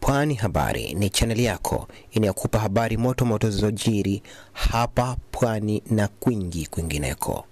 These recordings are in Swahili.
Pwani Habari ni channel yako inayokupa habari moto moto zilizojiri hapa Pwani na kwingineko.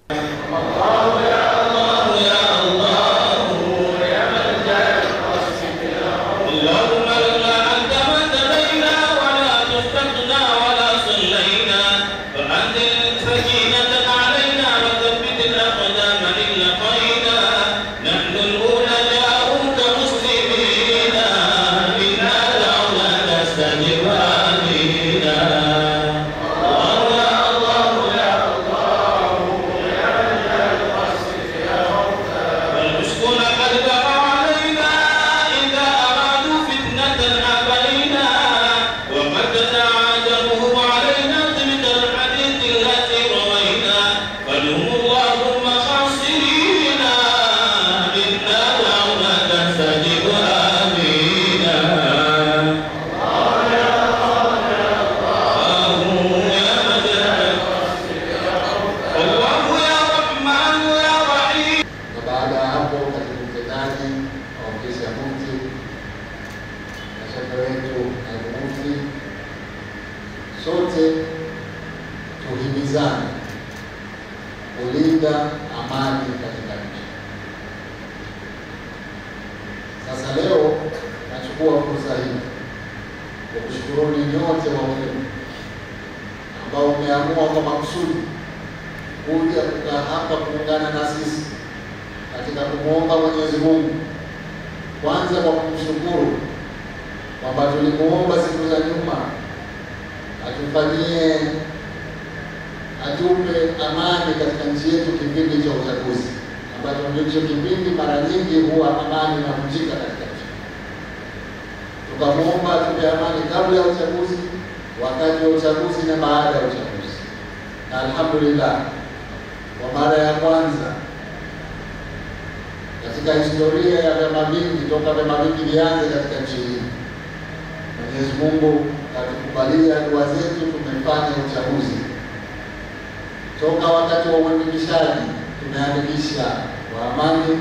Sote tuhimizane kulinda amani katika nchi. Sasa leo nachukua fursa hii kukushukuruni nyote wawili ambao umeamua kwa makusudi kuja hapa kuungana na sisi katika kumuomba Mwenyezi Mungu, kwanza kwa kumshukuru kwamba tulimuomba siku za nyuma atupe amani katika nchi yetu kipindi cha uchaguzi, ambacho ndicho kipindi mara nyingi huwa amani inavunjika katika nchi. Tukamuomba atupe amani kabla ya uchaguzi, wakati wa uchaguzi na baada ya uchaguzi. Na alhamdulillah, kwa mara ya kwanza katika historia ya vyama vingi, toka vyama vingi vianze katika nchi hii, Mwenyezi Mungu atukubalia dua zetu, tumefanya uchaguzi. Toka wakati wa uandikishaji tumeandikisha kwa amani.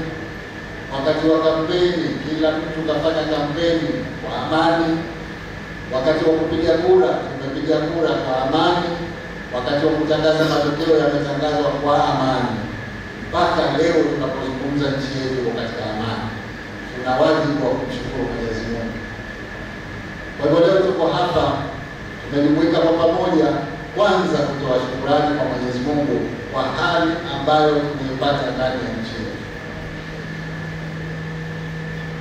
Wakati wa kampeni kila mtu kafanya kampeni kwa amani. Wakati wa kupiga kura tumepiga kura kwa amani. Wakati wa kutangaza matokeo yametangazwa kwa amani. Mpaka leo tunapozungumza nchi yetu katika amani. Tuna wajibu wa kumshukuru Mwenyezi Mungu. Kwa hivyo leo tuko hapa tumejumuika kwa pamoja, kwanza kutoa shukrani kwa Mwenyezi Mungu kwa hali ambayo tumeipata ndani ya nchi yetu.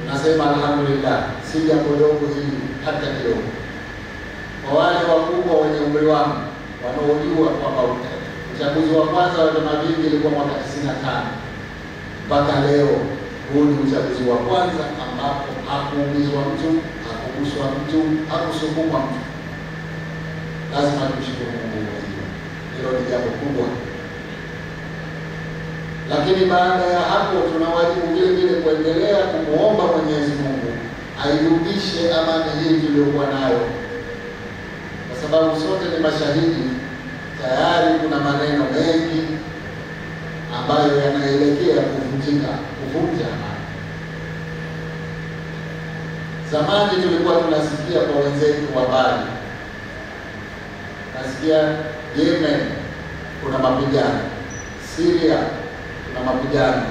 Nasema alhamdulillah, si jambo dogo hili hata kidogo. Kwa wale wakubwa wenye umri wangu wanaojua kwamba uchaguzi wa kwanza wa vyama vingi ilikuwa mwaka 95 mpaka leo, huu ni uchaguzi wa kwanza ambapo hakuumizwa mtu, hakuguswa mtu, hakusukumwa mtu. Lazima tumshukuru Mungu. Hilo ni jambo kubwa. Lakini baada ya hapo tuna wajibu vile vile kuendelea kumuomba Mwenyezi Mungu aidumishe amani hii tuliyokuwa nayo, kwa sababu sote ni mashahidi. Tayari kuna maneno mengi ambayo yanaelekea kuvunja amani. Zamani tulikuwa tunasikia kwa wenzetu wa mbali, nasikia Yemen kuna mapigano, Syria kuna mapigano,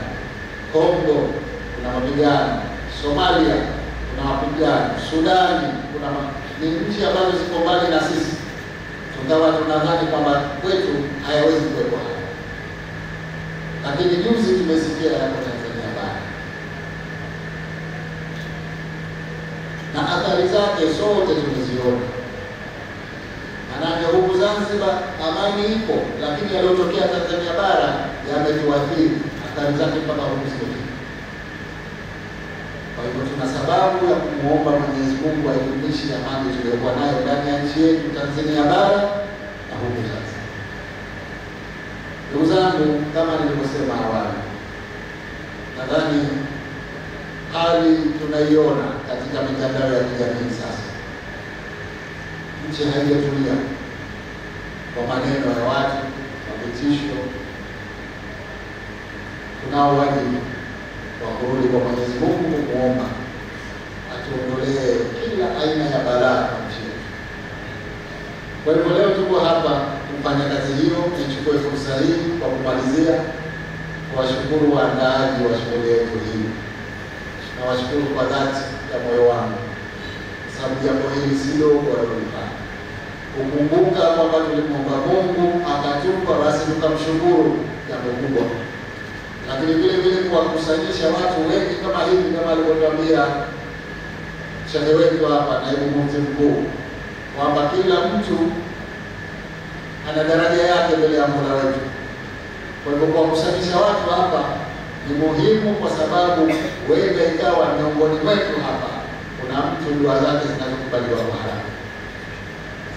Kongo kuna mapigano, Somalia kuna mapigano, Sudani kuna ni nchi ambazo ziko mbali na sisi. Tukawa tunadhani kwamba kwetu hayawezi kuwepo hapa. Lakini juzi tumesikia yako Tanzania bara, na athari zake sote tumeziona. Manake huku Zanzibar amani ipo, lakini yaliyotokea Tanzania bara yametuathiri, athari zake mpaka huku sisi. Kwa hivyo tuna sababu ya kumuomba Mwenyezi Mungu aidumishe amani tuliyokuwa nayo ndani ya nchi yetu Tanzania bara na huku Zanzibar. Ndugu zangu, kama nilivyosema awali, nadhani hali tunaiona katika mitandao ya kijamii sasa. Nchi haijatulia kwa maneno ya watu, kwa vitisho. Tunao wajibu wa kurudi kwa Mwenyezi Mungu kumuomba atuondolee kila kila aina ya balaa kwa nchi yetu. Kwa hivyo leo tuko hapa kufanya kazi hiyo. Nichukue fursa hii kwa kumalizia kuwashukuru waandaaji wa shughuli yetu hii, na washukuru kwa dhati ya moyo wangu, sababu jambo hili si dogo walilofanya. Kukumbuka kwamba tulimwomba Mungu akatupa, basi tukamshukuru, jambo kubwa. Lakini vile vile kuwakusanyisha watu wengi kama hivi, kama alivyotuambia shehe wetu hapa, naibu mufti mkuu, kwamba kila mtu ana daraja yake mbele ya Mola wetu. Kwa hivyo kuwakusanyisha watu hapa ni muhimu, kwa sababu huenda ikawa miongoni mwetu hapa kuna mtu dua zake zinazokubaliwa kwa haraka.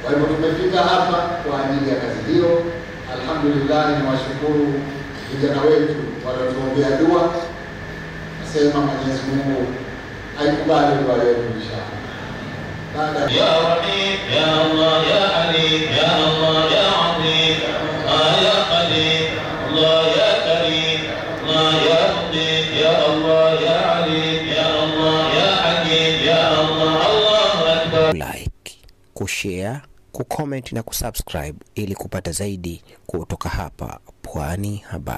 Kwa hivyo tumefika hapa kwa ajili ya kazi hiyo. Alhamdulillah, niwashukuru vijana wetu waliotuombea dua. Nasema Mwenyezi Mungu aikubali dua yetu inshallah. Ya Rahim, Ya Allah, Ya Alim, Ya Allah, Ya Azim, Ya Qadir, Allah, Ya Karim, Allah, Ya Latif, Ya Allah, Ya Alim, Ya Allah, Ya Hakim, Ya Allah, Allahu Akbar. Like, kushare, kucomment na kusubscribe ili kupata zaidi kutoka hapa Pwani Habari.